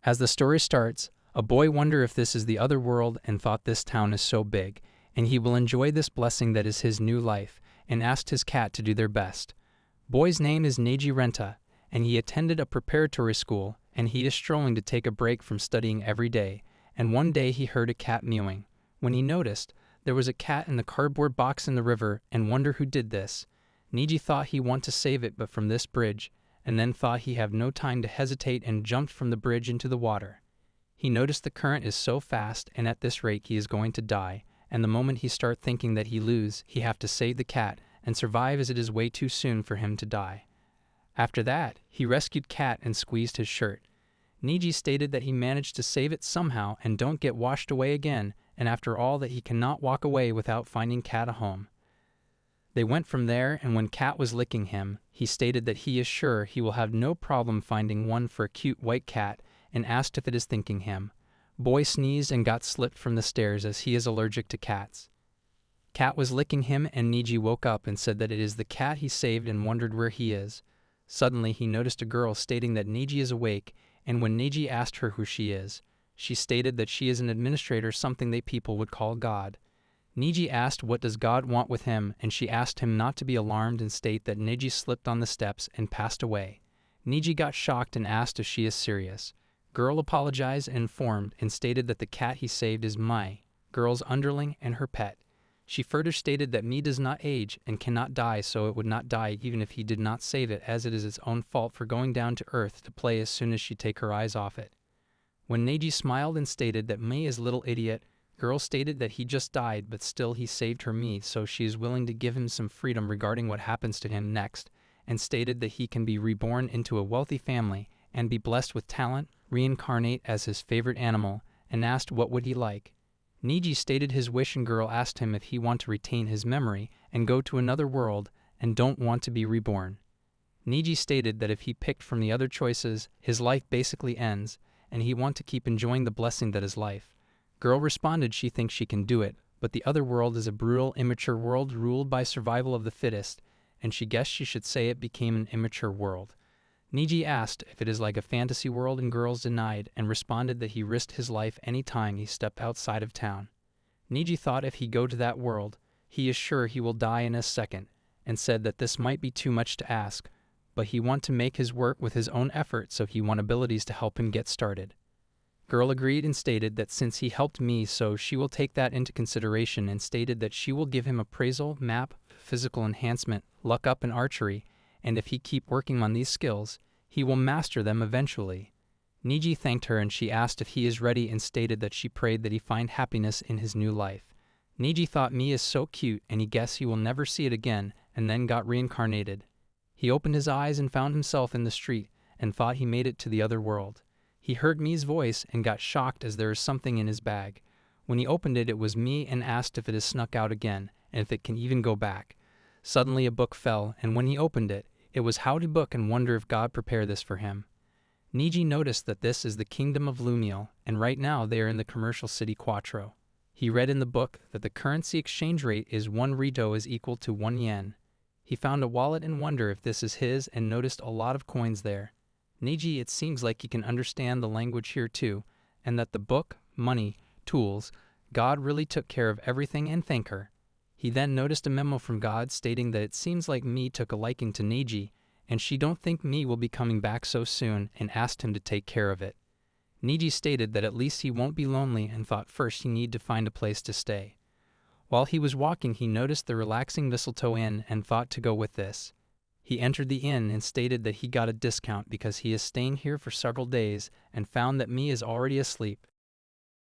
As the story starts, a boy wonders if this is the other world and thought this town is so big, and he will enjoy this blessing that is his new life, and asked his cat to do their best. Boy's name is Neji Renta, and he attended a preparatory school, and he is strolling to take a break from studying every day, and one day he heard a cat mewing. When he noticed, there was a cat in the cardboard box in the river, and wondered who did this. Neji thought he want to save it but from this bridge, and then thought he have no time to hesitate and jumped from the bridge into the water. He noticed the current is so fast, and at this rate he is going to die, and the moment he start thinking that he lose, he have to save the cat and survive as it is way too soon for him to die. After that, he rescued cat and squeezed his shirt. Neji stated that he managed to save it somehow and don't get washed away again, and after all that he cannot walk away without finding cat a home. They went from there, and when cat was licking him, he stated that he is sure he will have no problem finding one for a cute white cat, and asked if it is thinking him. Boy sneezed and got slipped from the stairs as he is allergic to cats. Cat was licking him, and Neji woke up and said that it is the cat he saved and wondered where he is. Suddenly he noticed a girl stating that Neji is awake, and when Neji asked her who she is, she stated that she is an administrator, something they people would call God. Neji asked what does God want with him, and she asked him not to be alarmed and state that Neji slipped on the steps and passed away. Neji got shocked and asked if she is serious. Girl apologized and informed and stated that the cat he saved is Mai, girl's underling and her pet. She further stated that Mai does not age and cannot die, so it would not die even if he did not save it, as it is its own fault for going down to earth to play as soon as she take her eyes off it. When Neji smiled and stated that Mai is little idiot, girl stated that he just died but still he saved her Mai, so she is willing to give him some freedom regarding what happens to him next, and stated that he can be reborn into a wealthy family and be blessed with talent, reincarnate as his favorite animal, and asked what would he like. Neji stated his wish, and girl asked him if he want to retain his memory and go to another world and don't want to be reborn. Neji stated that if he picked from the other choices, his life basically ends, and he want to keep enjoying the blessing that is life. Girl responded she thinks she can do it, but the other world is a brutal, immature world ruled by survival of the fittest, and she guessed she should say it became an immature world. Neji asked if it is like a fantasy world, and girls denied and responded that he risked his life any time he stepped outside of town. Neji thought if he go to that world, he is sure he will die in a second, and said that this might be too much to ask, but he want to make his work with his own effort, so he want abilities to help him get started. Girl agreed and stated that since he helped me, so she will take that into consideration, and stated that she will give him appraisal, map, physical enhancement, luck up and archery, and if he keep working on these skills, he will master them eventually. Neji thanked her and she asked if he is ready and stated that she prayed that he find happiness in his new life. Neji thought Mai is so cute and he guessed he will never see it again, and then got reincarnated. He opened his eyes and found himself in the street and thought he made it to the other world. He heard Mai's voice and got shocked as there is something in his bag. When he opened it, it was Mai, and asked if it has snuck out again and if it can even go back. Suddenly a book fell, and when he opened it, it was How to Book, and wonder if God prepared this for him. Neji noticed that this is the kingdom of Lumiel, and right now they are in the commercial city Quattro. He read in the book that the currency exchange rate is 1 rito is equal to 1 yen. He found a wallet and wondered if this is his, and noticed a lot of coins there. Neji, it seems like he can understand the language here too, and that the book, money, tools, God really took care of everything, and thank her. He then noticed a memo from God stating that it seems like Mai took a liking to Neji, and she don't think Mai will be coming back so soon, and asked him to take care of it. Neji stated that at least he won't be lonely, and thought first he need to find a place to stay. While he was walking, he noticed the relaxing Mistletoe Inn and thought to go with this. He entered the inn and stated that he got a discount because he is staying here for several days, and found that Mai is already asleep.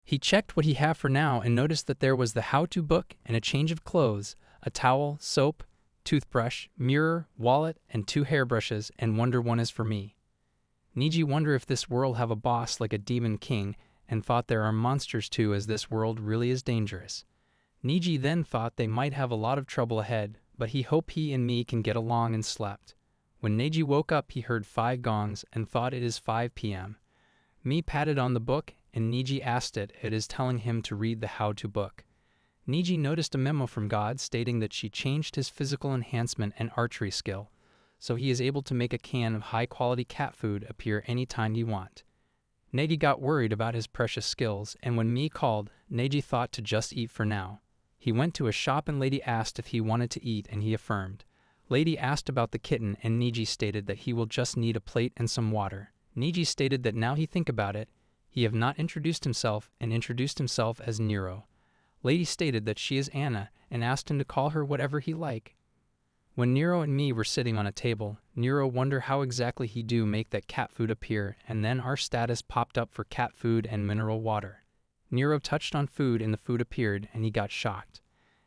He checked what he have for now and noticed that there was the how-to book and a change of clothes, a towel, soap, toothbrush, mirror, wallet, and 2 hairbrushes, and wonder one is for me. Neji wonder if this world have a boss like a demon king, and thought there are monsters too, as this world really is dangerous. Neji then thought they might have a lot of trouble ahead, but he hoped he and Mai can get along, and slept. When Neji woke up, he heard 5 gongs and thought it is 5 p.m. Mai patted on the book, and Neji asked it is telling him to read the how-to book. Neji noticed a memo from God stating that she changed his physical enhancement and archery skill, so he is able to make a can of high-quality cat food appear anytime you want. Neji got worried about his precious skills, and when Mi called, Neji thought to just eat for now. He went to a shop and Lady asked if he wanted to eat, and he affirmed. Lady asked about the kitten, and Neji stated that he will just need a plate and some water. Neji stated that now he think about it, he have not introduced himself and introduced himself as Nero. Lady stated that she is Anna and asked him to call her whatever he like. When Nero and me were sitting on a table, Nero wondered how exactly he do make that cat food appear, and then our status popped up for cat food and mineral water. Nero touched on food and the food appeared, and he got shocked.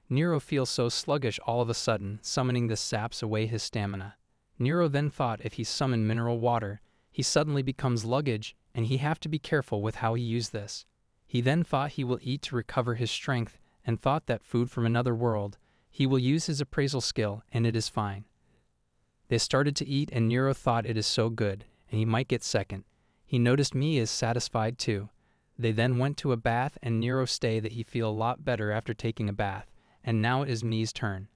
Nero feels so sluggish all of a sudden, summoning this saps away his stamina. Nero then thought if he summoned mineral water, he suddenly becomes luggage, and he have to be careful with how he use this. He then thought he will eat to recover his strength, and thought that food from another world, he will use his appraisal skill, and it is fine. They started to eat, and Nero thought it is so good, and he might get second. He noticed me is satisfied too. They then went to a bath, and Nero stated that he feel a lot better after taking a bath, and now it is me's turn.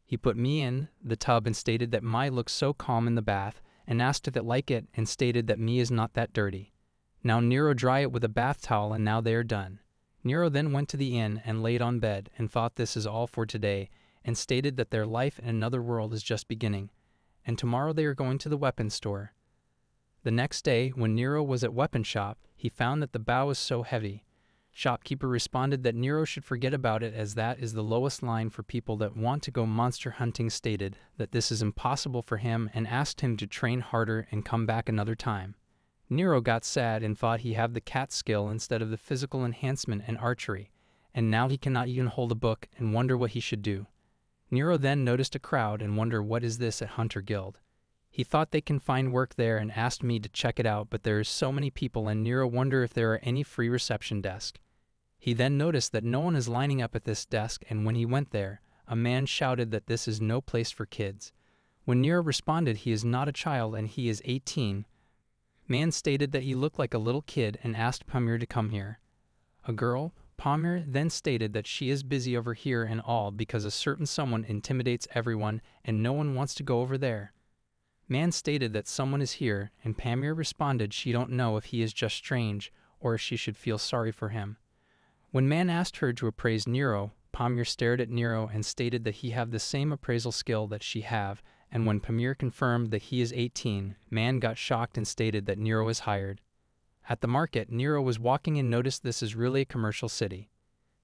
He put me in the tub and stated that Mai looked so calm in the bath, and asked if it like it, and stated that me is not that dirty. Now Nero dry it with a bath towel, and now they are done. Nero then went to the inn and laid on bed, and thought this is all for today, and stated that their life in another world is just beginning, and tomorrow they are going to the weapons store. The next day, when Nero was at weapon shop, he found that the bow was so heavy. Shopkeeper responded that Nero should forget about it as that is the lowest line for people that want to go monster hunting, stated that this is impossible for him and asked him to train harder and come back another time. Nero got sad and thought he have the cat skill instead of the physical enhancement and archery, and now he cannot even hold a book and wonder what he should do. Nero then noticed a crowd and wondered what is this at Hunter Guild. He thought they can find work there and asked me to check it out, but there is so many people and Nero wonder if there are any free reception desk. He then noticed that no one is lining up at this desk, and when he went there, a man shouted that this is no place for kids. When Nero responded he is not a child and he is 18, man stated that he looked like a little kid and asked Pamir to come here. A girl, Pamir, then stated that she is busy over here and all because a certain someone intimidates everyone and no one wants to go over there. Man stated that someone is here, and Pamir responded she don't know if he is just strange or if she should feel sorry for him. When Man asked her to appraise Nero, Pamir stared at Nero and stated that he have the same appraisal skill that she have, and when Pamir confirmed that he is 18, Man got shocked and stated that Nero is hired. At the market, Nero was walking and noticed this is really a commercial city.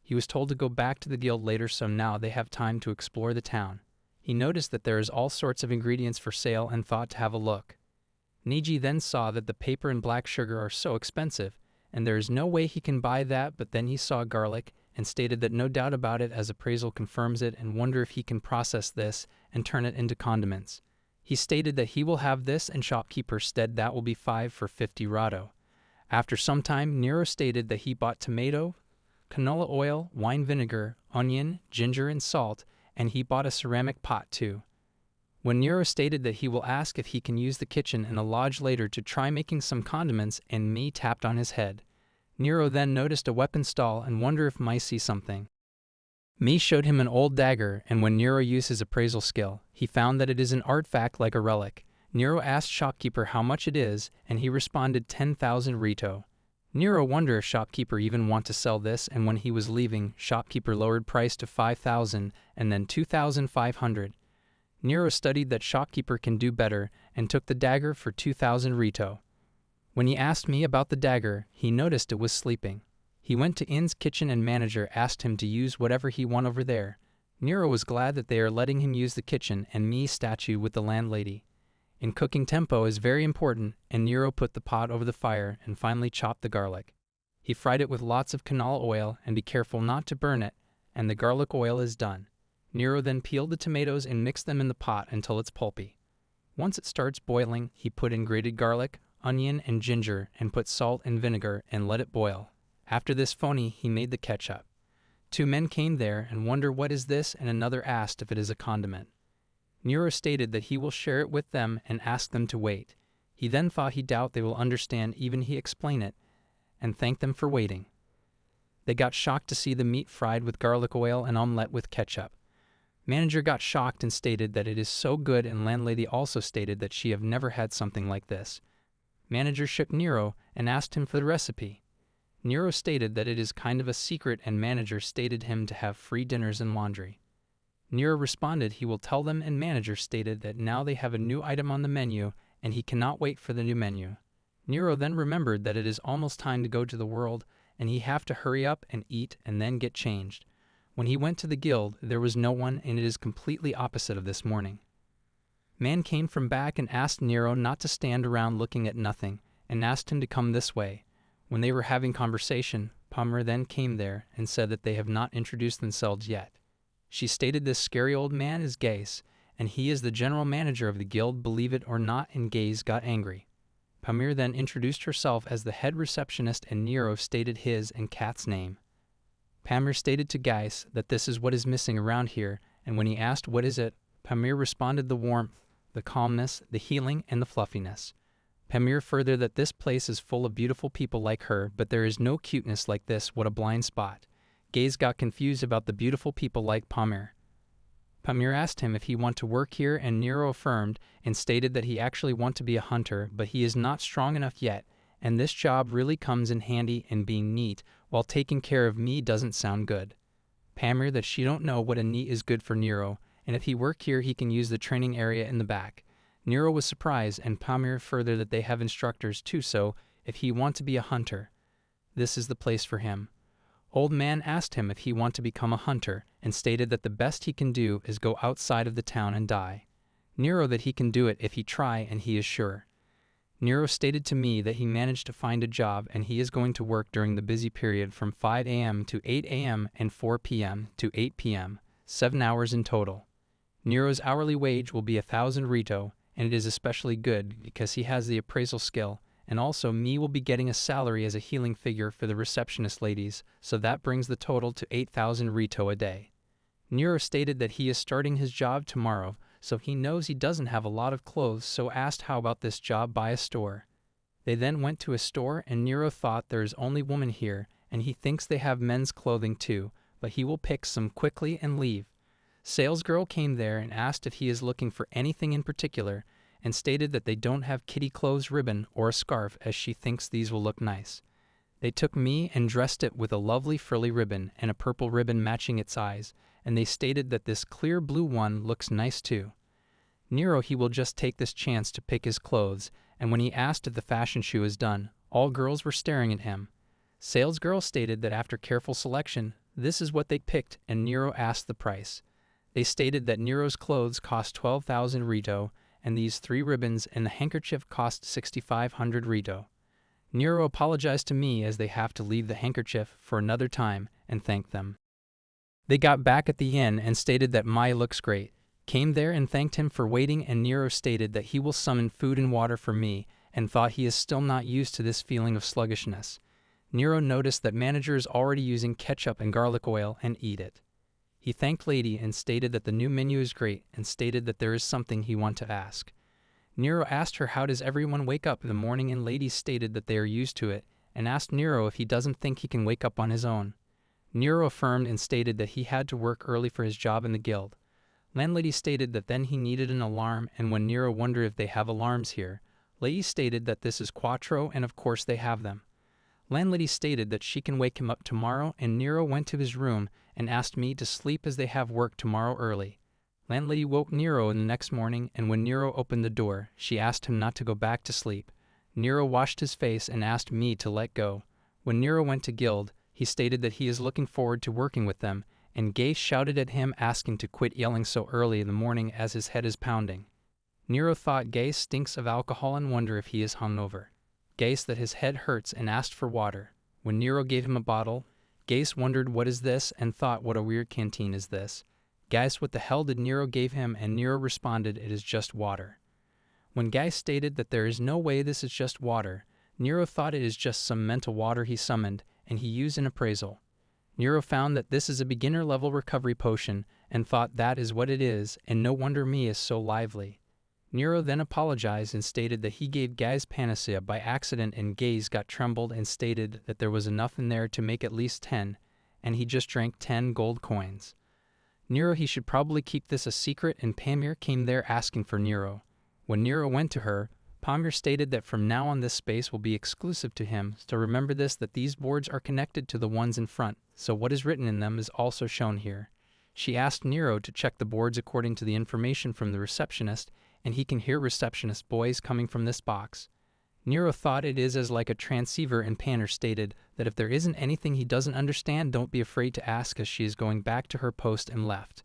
He was told to go back to the guild later, so now they have time to explore the town. He noticed that there is all sorts of ingredients for sale and thought to have a look. Neji then saw that the paper and black sugar are so expensive, and there is no way he can buy that, but then he saw garlic and stated that no doubt about it as appraisal confirms it and wonder if he can process this and turn it into condiments. He stated that he will have this and shopkeeper said that will be 5 for 50 rado. After some time, Nero stated that he bought tomato, canola oil, wine vinegar, onion, ginger, and salt, and he bought a ceramic pot too. When Nero stated that he will ask if he can use the kitchen in a lodge later to try making some condiments, and me tapped on his head. Nero then noticed a weapon stall and wondered if might see something. Me showed him an old dagger, and when Nero used his appraisal skill, he found that it is an artifact like a relic. Nero asked shopkeeper how much it is, and he responded 10,000 rito. Nero wondered if shopkeeper even want to sell this, and when he was leaving, shopkeeper lowered price to 5,000 and then 2,500. Nero studied that shopkeeper can do better and took the dagger for 2,000 rito. When he asked me about the dagger, he noticed it was sleeping. He went to inn's kitchen and manager asked him to use whatever he want over there. Nero was glad that they are letting him use the kitchen and me statue with the landlady. In cooking, tempo is very important, and Nero put the pot over the fire and finally chopped the garlic. He fried it with lots of canola oil and be careful not to burn it, and the garlic oil is done. Nero then peeled the tomatoes and mixed them in the pot until it's pulpy. Once it starts boiling, he put in grated garlic, onion, and ginger and put salt and vinegar and let it boil. After this phony, he made the ketchup. 2 men came there and wondered what is this, and another asked if it is a condiment. Nero stated that he will share it with them and ask them to wait. He then thought he doubt they will understand even he explain it, and thanked them for waiting. They got shocked to see the meat fried with garlic oil and omelette with ketchup. Manager got shocked and stated that it is so good, and landlady also stated that she have never had something like this. Manager shook Nero and asked him for the recipe. Nero stated that it is kind of a secret, and manager stated him to have free dinners and laundry. Nero responded he will tell them, and manager stated that now they have a new item on the menu and he cannot wait for the new menu. Nero then remembered that it is almost time to go to the world and he have to hurry up and eat and then get changed. When he went to the guild, there was no one, and it is completely opposite of this morning. Man came from back and asked Nero not to stand around looking at nothing, and asked him to come this way. When they were having conversation, Palmer then came there and said that they have not introduced themselves yet. She stated this scary old man is Gaze, and he is the general manager of the guild, believe it or not, and Gaze got angry. Pamir then introduced herself as the head receptionist, and Nero stated his and Kat's name. Pamir stated to Gaze that this is what is missing around here, and when he asked what is it, Pamir responded the warmth, the calmness, the healing, and the fluffiness. Pamir further that this place is full of beautiful people like her, but there is no cuteness like this, what a blind spot. Gaze got confused about the beautiful people like Pamir. Pamir asked him if he want to work here, and Nero affirmed and stated that he actually want to be a hunter, but he is not strong enough yet, and this job really comes in handy, and being neat while taking care of me doesn't sound good. Pamir that she don't know what a neat is good for Nero, and if he work here he can use the training area in the back. Nero was surprised, and Pamir further that they have instructors too, so if he want to be a hunter, this is the place for him. Old man asked him if he want to become a hunter, and stated that the best he can do is go outside of the town and die. Nero that he can do it if he try, and he is sure. Nero stated to me that he managed to find a job, and he is going to work during the busy period from 5 a.m. to 8 a.m. and 4 p.m. to 8 p.m., 7 hours in total. Nero's hourly wage will be 1,000 Rito, and it is especially good because he has the appraisal skill, and also me will be getting a salary as a healing figure for the receptionist ladies, so that brings the total to 8,000 Rito a day. Nero stated that he is starting his job tomorrow, so he knows he doesn't have a lot of clothes, so asked how about this job by a store. They then went to a store, and Nero thought there is only women here, and he thinks they have men's clothing too, but he will pick some quickly and leave. Salesgirl came there and asked if he is looking for anything in particular, and stated that they don't have kitty clothes ribbon or a scarf, as she thinks these will look nice. They took me and dressed it with a lovely frilly ribbon and a purple ribbon matching its eyes, and they stated that this clear blue one looks nice too. Nero he will just take this chance to pick his clothes, and when he asked if the fashion show is done, all girls were staring at him. Salesgirl stated that after careful selection, this is what they picked, and Nero asked the price. They stated that Nero's clothes cost 12,000 Rito, and these 3 ribbons and the handkerchief cost 6,500 Rito. Nero apologized to me as they have to leave the handkerchief for another time and thanked them. They got back at the inn and stated that Mai looks great, came there and thanked him for waiting, and Nero stated that he will summon food and water for me and thought he is still not used to this feeling of sluggishness. Nero noticed that manager is already using ketchup and garlic oil and eat it. He thanked Lady and stated that the new menu is great and stated that there is something he want to ask. Nero asked her how does everyone wake up in the morning, and Lady stated that they are used to it and asked Nero if he doesn't think he can wake up on his own. Nero affirmed and stated that he had to work early for his job in the guild. Landlady stated that then he needed an alarm, and when Nero wondered if they have alarms here, Lady stated that this is Quattro and of course they have them. Landlady stated that she can wake him up tomorrow, and Nero went to his room and asked me to sleep as they have work tomorrow early. Landlady woke Nero in the next morning, and when Nero opened the door, she asked him not to go back to sleep. Nero washed his face and asked me to let go. When Nero went to guild, he stated that he is looking forward to working with them, and Gay shouted at him asking to quit yelling so early in the morning as his head is pounding. Nero thought Gay stinks of alcohol and wondered if he is hungover. Gase that his head hurts and asked for water. When Nero gave him a bottle, Gase wondered what is this and thought what a weird canteen is this. Guys, what the hell did Nero gave him, and Nero responded it is just water. When Gase stated that there is no way this is just water, Nero thought it is just some mental water he summoned, and he used an appraisal. Nero found that this is a beginner level recovery potion and thought that is what it is, and no wonder me is so lively. Nero then apologized and stated that he gave Gaze panacea by accident, and Gaze got trembled and stated that there was enough in there to make at least 10, and he just drank 10 gold coins. Nero he should probably keep this a secret, and Pamir came there asking for Nero. When Nero went to her, Palmer stated that from now on this space will be exclusive to him, so remember this, that these boards are connected to the ones in front, so what is written in them is also shown here. She asked Nero to check the boards according to the information from the receptionist, and he can hear receptionist boys coming from this box. Nero thought it is as like a transceiver, and Palmer stated that if there isn't anything he doesn't understand, don't be afraid to ask, as she is going back to her post and left.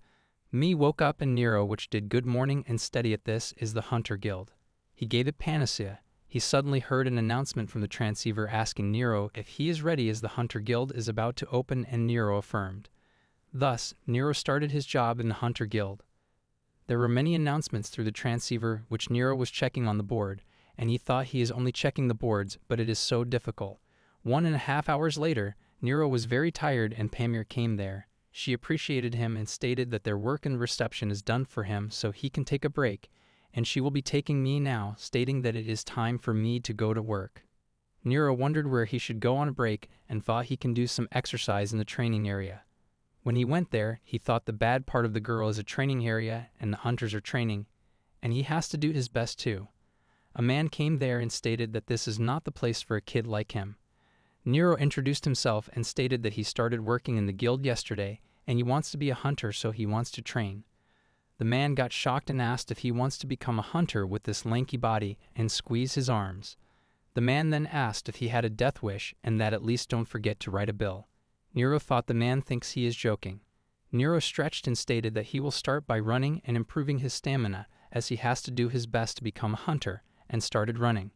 Me woke up and Nero, which did good morning and steady at this, is the Hunter Guild. He gave it panacea. He suddenly heard an announcement from the transceiver asking Nero if he is ready, as the Hunter Guild is about to open, and Nero affirmed. Thus, Nero started his job in the Hunter Guild. There were many announcements through the transceiver which Nero was checking on the board, and he thought he is only checking the boards, but it is so difficult. 1.5 hours later, Nero was very tired and Palmer came there. She appreciated him and stated that their work in reception is done for him so he can take a break, and she will be taking me now, stating that it is time for me to go to work. Nero wondered where he should go on a break and thought he can do some exercise in the training area. When he went there, he thought the bad part of the girl is a training area and the hunters are training, and he has to do his best too. A man came there and stated that this is not the place for a kid like him. Nero introduced himself and stated that he started working in the guild yesterday and he wants to be a hunter, so he wants to train. The man got shocked and asked if he wants to become a hunter with this lanky body and squeeze his arms. The man then asked if he had a death wish and that at least don't forget to write a bill. Nero thought the man thinks he is joking. Nero stretched and stated that he will start by running and improving his stamina, as he has to do his best to become a hunter, and started running.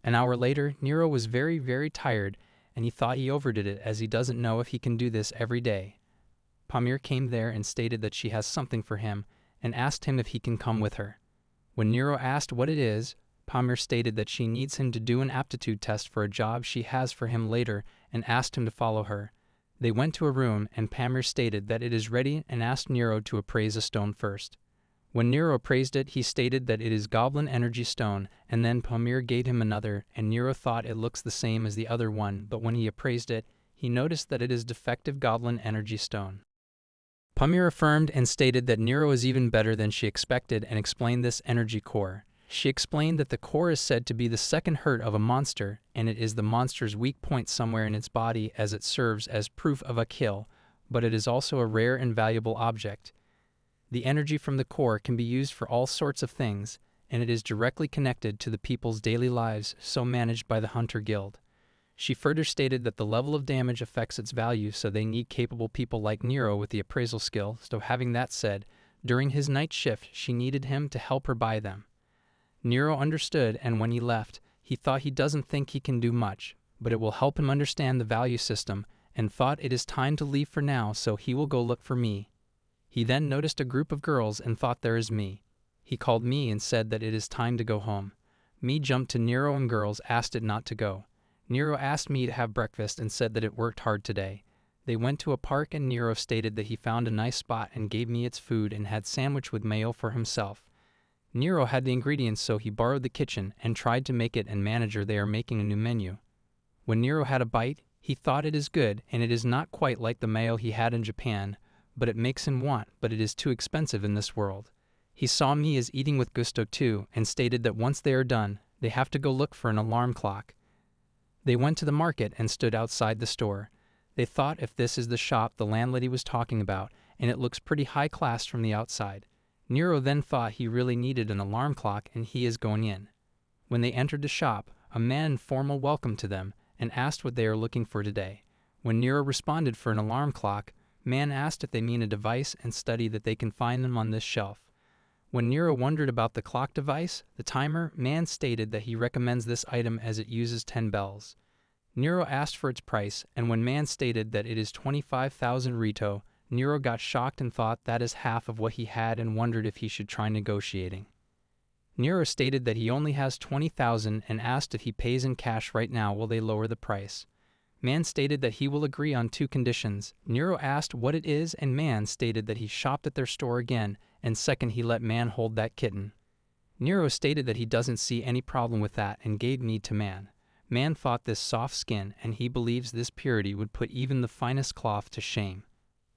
An hour later, Nero was very, very tired, and he thought he overdid it, as he doesn't know if he can do this every day. Palmer came there and stated that she has something for him, and asked him if he can come with her. When Nero asked what it is, Palmer stated that she needs him to do an aptitude test for a job she has for him later, and asked him to follow her. They went to a room, and Palmer stated that it is ready and asked Nero to appraise a stone first. When Nero appraised it, he stated that it is Goblin Energy Stone, and then Palmer gave him another, and Nero thought it looks the same as the other one, but when he appraised it, he noticed that it is Defective Goblin Energy Stone. Palmer affirmed and stated that Nero is even better than she expected and explained this energy core. She explained that the core is said to be the second hurt of a monster, and it is the monster's weak point somewhere in its body, as it serves as proof of a kill, but it is also a rare and valuable object. The energy from the core can be used for all sorts of things, and it is directly connected to the people's daily lives, so managed by the Hunter Guild. She further stated that the level of damage affects its value, so they need capable people like Nero with the appraisal skill, so having that said, during his night shift she needed him to help her buy them. Nero understood, and when he left, he thought he doesn't think he can do much, but it will help him understand the value system, and thought it is time to leave for now, so he will go look for me. He then noticed a group of girls and thought there is me. He called me and said that it is time to go home. Me jumped to Nero and girls asked it not to go. Nero asked me to have breakfast and said that it worked hard today. They went to a park and Nero stated that he found a nice spot and gave me its food and had sandwich with mayo for himself. Nero had the ingredients, so he borrowed the kitchen and tried to make it, and manager they are making a new menu. When Nero had a bite, he thought it is good, and it is not quite like the mayo he had in Japan, but it makes him want, but it is too expensive in this world. He saw me as eating with gusto too, and stated that once they are done, they have to go look for an alarm clock. They went to the market and stood outside the store. They thought if this is the shop the landlady was talking about, and it looks pretty high class from the outside. Nero then thought he really needed an alarm clock, and he is going in. When they entered the shop, a man formal welcome to them and asked what they are looking for today. When Nero responded for an alarm clock, man asked if they mean a device and study that they can find them on this shelf. When Nero wondered about the clock device, the timer, man stated that he recommends this item as it uses 10 bells. Nero asked for its price, and when man stated that it is 25,000 rito, Nero got shocked and thought that is half of what he had and wondered if he should try negotiating. Nero stated that he only has 20,000 and asked if he pays in cash right now will they lower the price. Man stated that he will agree on 2 conditions. Nero asked what it is, and man stated that he shopped at their store again, and second he let man hold that kitten. Nero stated that he doesn't see any problem with that and gave mead to man. Man thought this soft skin, and he believes this purity would put even the finest cloth to shame.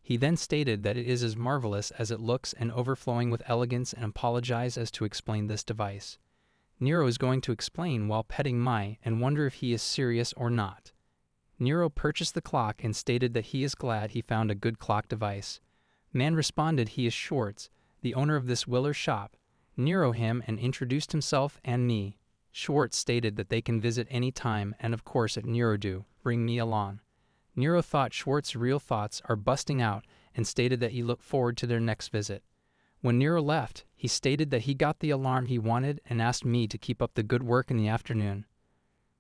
He then stated that it is as marvelous as it looks and overflowing with elegance, and apologized as to explain this device. Nero is going to explain while petting Mai and wonder if he is serious or not. Nero purchased the clock and stated that he is glad he found a good clock device. Man responded he is Schwartz, the owner of this Willer shop. Nero him and introduced himself and me. Schwartz stated that they can visit any time and of course if Nero do, bring me along. Nero thought Schwartz's real thoughts are busting out and stated that he looked forward to their next visit. When Nero left, he stated that he got the alarm he wanted and asked me to keep up the good work in the afternoon.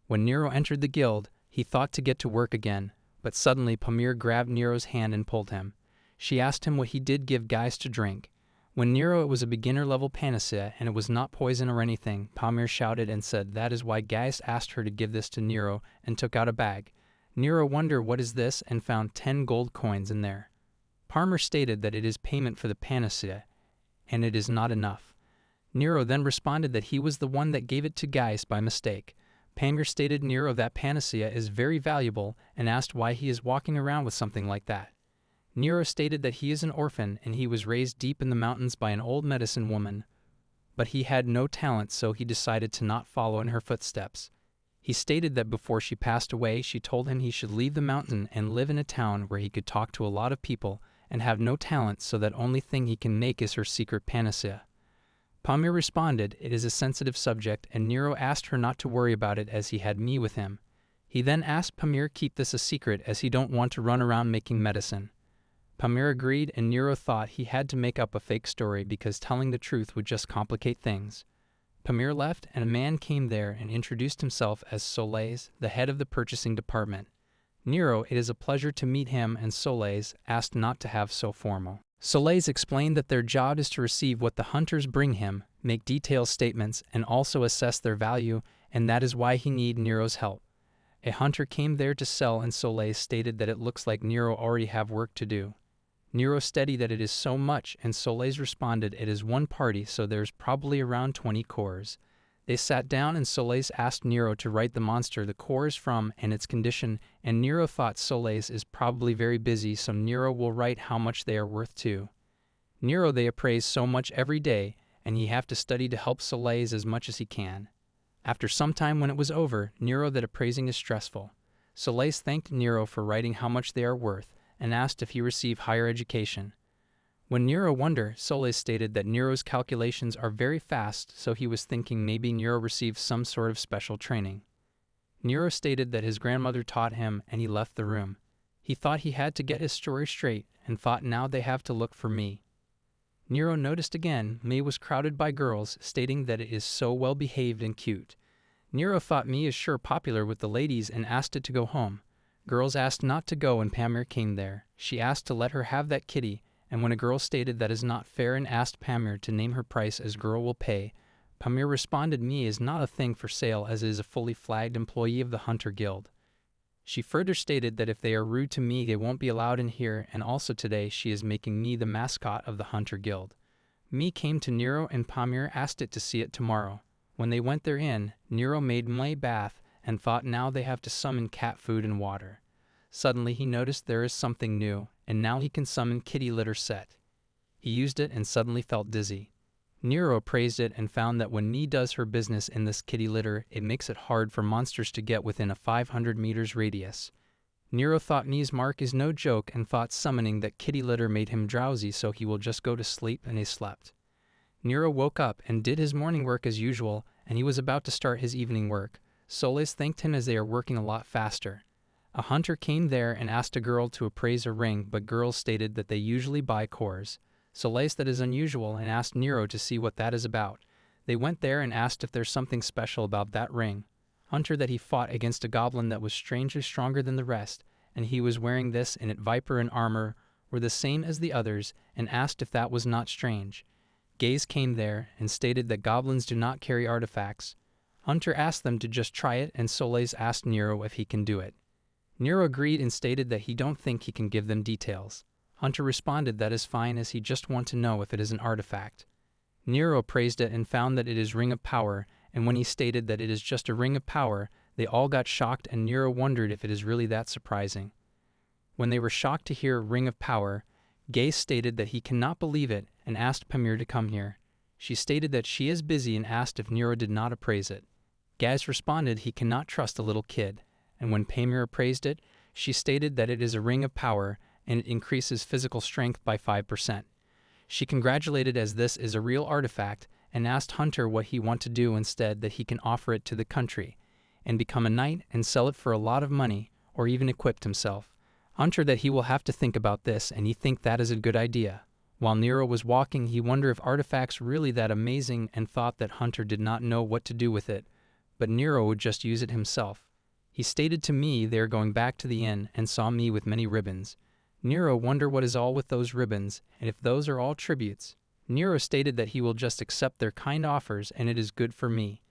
When Nero entered the guild, he thought to get to work again, but suddenly Pamir grabbed Nero's hand and pulled him. She asked him what he did give guys to drink. When Nero it was a beginner-level panacea and it was not poison or anything, Pamir shouted and said that is why guys asked her to give this to Nero and took out a bag. Nero wondered what is this and found 10 gold coins in there. Pamir stated that it is payment for the panacea, and it is not enough. Nero then responded that he was the one that gave it to Geist by mistake. Pamir stated Nero that panacea is very valuable and asked why he is walking around with something like that. Nero stated that he is an orphan and he was raised deep in the mountains by an old medicine woman, but he had no talent so he decided to not follow in her footsteps. He stated that before she passed away she told him he should leave the mountain and live in a town where he could talk to a lot of people and have no talent so that only thing he can make is her secret panacea. Pamir responded it is a sensitive subject and Nero asked her not to worry about it as he had me with him. He then asked Pamir keep this a secret as he don't want to run around making medicine. Pamir agreed and Nero thought he had to make up a fake story because telling the truth would just complicate things. Pamir left and a man came there and introduced himself as Soleil, the head of the purchasing department. Nero, it is a pleasure to meet him and Soleil asked not to have so formal. Soleil explained that their job is to receive what the hunters bring him, make detailed statements, and also assess their value, and that is why he need Nero's help. A hunter came there to sell and Soleil stated that it looks like Nero already have work to do. Nero stated that it is so much and Soleil responded it is one party so there's probably around 20 cores. They sat down and Soleil asked Nero to write the monster the core is from and its condition, and Nero thought Soleil is probably very busy so Nero will write how much they are worth too. Nero they appraise so much every day and he have to study to help Soleil as much as he can. After some time when it was over, Nero that appraising is stressful. Soleil thanked Nero for writing how much they are worth and asked if he received higher education. When Nero wondered, Soleil stated that Nero's calculations are very fast, so he was thinking maybe Nero received some sort of special training. Nero stated that his grandmother taught him and he left the room. He thought he had to get his story straight and thought now they have to look for me. Nero noticed again May was crowded by girls, stating that it is so well behaved and cute. Nero thought Me is sure popular with the ladies and asked it to go home. Girls asked not to go and Pamir came there. She asked to let her have that kitty, and when a girl stated that is not fair and asked Pamir to name her price as girl will pay, Pamir responded Me is not a thing for sale as it is a fully flagged employee of the Hunter Guild. She further stated that if they are rude to Me they won't be allowed in here, and also today she is making Me the mascot of the Hunter Guild. Me came to Nero and Pamir asked it to see it tomorrow. When they went therein, Nero made May bath and thought now they have to summon cat food and water. Suddenly he noticed there is something new, and now he can summon kitty litter set. He used it and suddenly felt dizzy. Nero praised it and found that when Me does her business in this kitty litter, it makes it hard for monsters to get within a 500 meters radius. Nero thought Me's mark is no joke and thought summoning that kitty litter made him drowsy so he will just go to sleep, and he slept. Nero woke up and did his morning work as usual, and he was about to start his evening work. Soleil thanked him as they are working a lot faster. A hunter came there and asked a girl to appraise a ring, but girls stated that they usually buy cores. Soleil that is unusual and asked Nero to see what that is about. They went there and asked if there's something special about that ring. Hunter that he fought against a goblin that was strangely stronger than the rest, and he was wearing this and it viper and armor were the same as the others, and asked if that was not strange. Gaze came there and stated that goblins do not carry artifacts. Hunter asked them to just try it, and Soleil asked Nero if he can do it. Nero agreed and stated that he don't think he can give them details. Hunter responded that is fine as he just want to know if it is an artifact. Nero praised it and found that it is Ring of Power, and when he stated that it is just a Ring of Power, they all got shocked and Nero wondered if it is really that surprising. When they were shocked to hear Ring of Power, Gay stated that he cannot believe it and asked Pamir to come here. She stated that she is busy and asked if Nero did not appraise it. Gaz responded he cannot trust a little kid, and when Pamir appraised it, she stated that it is a ring of power and it increases physical strength by 5%. She congratulated as this is a real artifact and asked Hunter what he want to do instead, that he can offer it to the country and become a knight and sell it for a lot of money or even equipped himself. Hunter that he will have to think about this and he think that is a good idea. While Nero was walking, he wondered if artifacts really that amazing and thought that Hunter did not know what to do with it, but Nero would just use it himself. He stated to me they are going back to the inn and saw me with many ribbons. Nero wonder what is all with those ribbons and if those are all tributes. Nero stated that he will just accept their kind offers and it is good for me.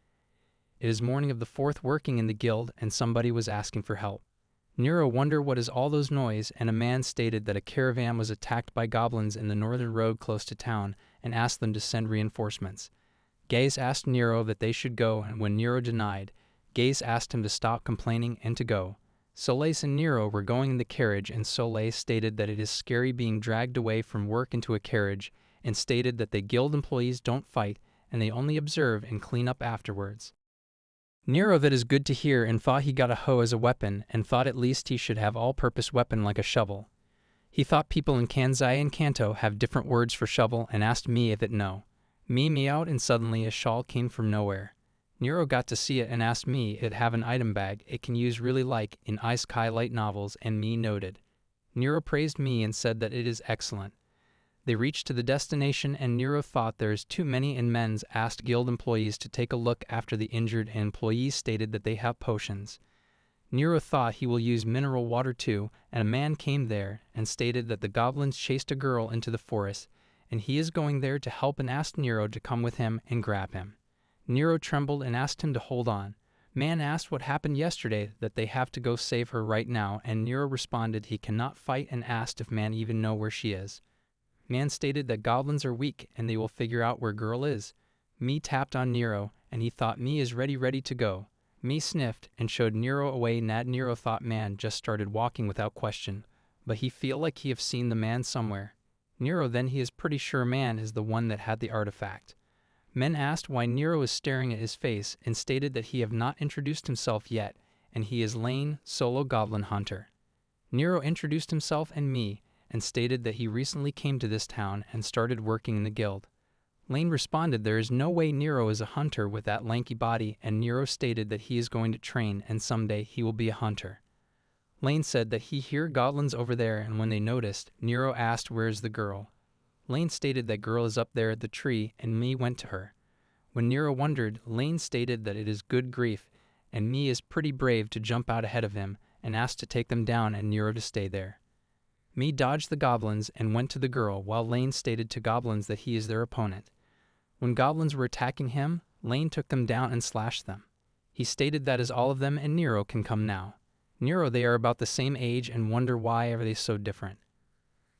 It is morning of the 4th working in the guild and somebody was asking for help. Nero wonder what is all those noise and a man stated that a caravan was attacked by goblins in the northern road close to town and asked them to send reinforcements. Gaze asked Nero that they should go and when Nero denied, Gaze asked him to stop complaining and to go. Soleil and Nero were going in the carriage and Soleil stated that it is scary being dragged away from work into a carriage and stated that the guild employees don't fight and they only observe and clean up afterwards. Nero that is good to hear and thought he got a hoe as a weapon and thought at least he should have all-purpose weapon like a shovel. He thought people in Kanzai and Kanto have different words for shovel and asked me if it no. Me out and suddenly a shawl came from nowhere. Nero got to see it and asked me it have an item bag it can use really like in Isekai light novels and me noted. Nero praised me and said that it is excellent. They reached to the destination and Nero thought there is too many and men's asked guild employees to take a look after the injured and employees stated that they have potions. Nero thought he will use mineral water too and a man came there and stated that the goblins chased a girl into the forest and he is going there to help and asked Nero to come with him and grab him. Nero trembled and asked him to hold on. Man asked what happened yesterday that they have to go save her right now and Nero responded he cannot fight and asked if man even know where she is. Man stated that goblins are weak and they will figure out where girl is. Me tapped on Nero and he thought me is ready to go. Me sniffed and showed Nero away. Nero thought man just started walking without question, but he feel like he have seen the man somewhere. Nero then he is pretty sure man is the one that had the artifact. Men asked why Nero is staring at his face and stated that he have not introduced himself yet and he is Lane, solo goblin hunter. Nero introduced himself and me and stated that he recently came to this town and started working in the guild. Lane responded there is no way Nero is a hunter with that lanky body and Nero stated that he is going to train and someday he will be a hunter. Lane said that he hear goblins over there and when they noticed, Nero asked where is the girl. Lane stated that girl is up there at the tree and me went to her. When Nero wondered, Lane stated that it is good grief and me is pretty brave to jump out ahead of him and asked to take them down and Nero to stay there. Me dodged the goblins and went to the girl while Lane stated to goblins that he is their opponent. When goblins were attacking him, Lane took them down and slashed them. He stated that is all of them and Nero can come now. Nero they are about the same age and wonder why are they so different.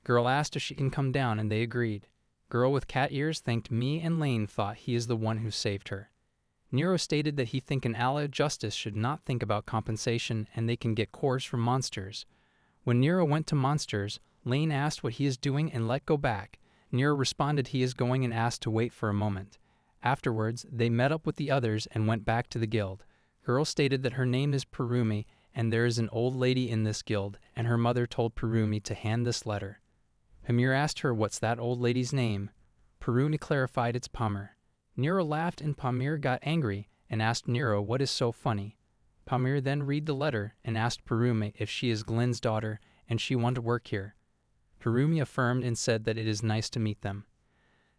Girl asked if she can come down and they agreed. Girl with cat ears thanked me and Lane thought he is the one who saved her. Nero stated that he think an ally of justice should not think about compensation and they can get cores from monsters. When Nero went to monsters, Lane asked what he is doing and let go back. Nero responded he is going and asked to wait for a moment. Afterwards, they met up with the others and went back to the guild. Girl stated that her name is Purumi and there is an old lady in this guild and her mother told Purumi to hand this letter. Pamir asked her what's that old lady's name. Purumi clarified it's Pamir. Nero laughed and Pamir got angry and asked Nero what is so funny. Pamir then read the letter and asked Purumi if she is Glenn's daughter and she want to work here. Purumi affirmed and said that it is nice to meet them.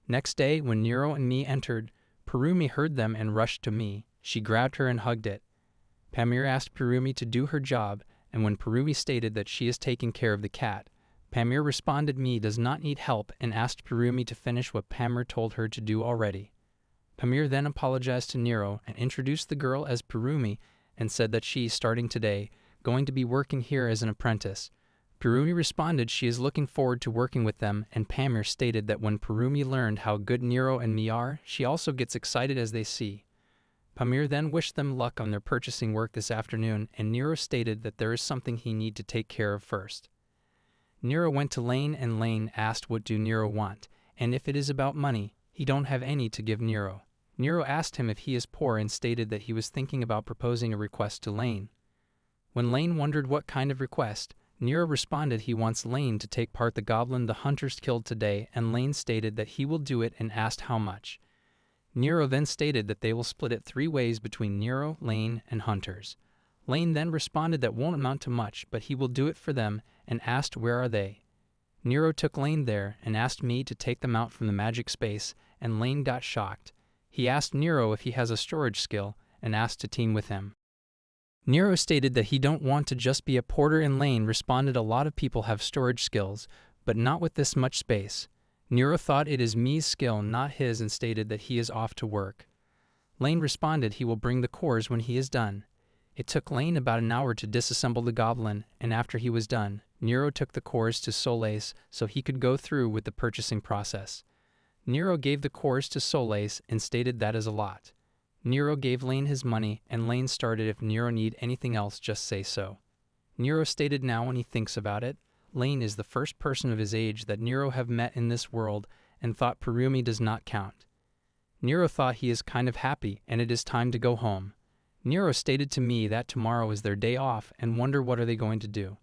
Next day, when Nero and me entered, Purumi heard them and rushed to me. She grabbed her and hugged it. Pamir asked Purumi to do her job, and when Purumi stated that she is taking care of the cat, Pamir responded me does not need help and asked Purumi to finish what Pamir told her to do already. Pamir then apologized to Nero and introduced the girl as Purumi and said that she, starting today, going to be working here as an apprentice. Purumi responded she is looking forward to working with them and Pamir stated that when Purumi learned how good Nero and me are, she also gets excited as they see. Pamir then wished them luck on their purchasing work this afternoon and Nero stated that there is something he need to take care of first. Nero went to Lane and Lane asked what do Nero want and if it is about money. He he don't have any to give Nero. Nero asked him if he is poor and stated that he was thinking about proposing a request to Lane. When Lane wondered what kind of request, Nero responded he wants Lane to take part the goblin the hunters killed today, and Lane stated that he will do it and asked how much. Nero then stated that they will split it 3 ways between Nero, Lane, and hunters. Lane then responded that won't amount to much, but he will do it for them, and asked where are they. Nero took Lane there and asked me to take them out from the magic space, and Lane got shocked. He asked Nero if he has a storage skill, and asked to team with him. Nero stated that he don't want to just be a porter, and Lane responded a lot of people have storage skills, but not with this much space. Nero thought it is me's skill, not his, and stated that he is off to work. Lane responded he will bring the cores when he is done. It took Lane about an hour to disassemble the goblin, and after he was done, Nero took the cores to Soleis so he could go through with the purchasing process. Nero gave the cores to Soleis and stated that is a lot. Nero gave Lane his money, and Lane started if Nero need anything else just say so. Nero stated now when he thinks about it, Lane is the first person of his age that Nero have met in this world, and thought Purumi does not count. Nero thought he is kind of happy and it is time to go home. Nero stated to me that tomorrow is their day off and wonder what are they going to do.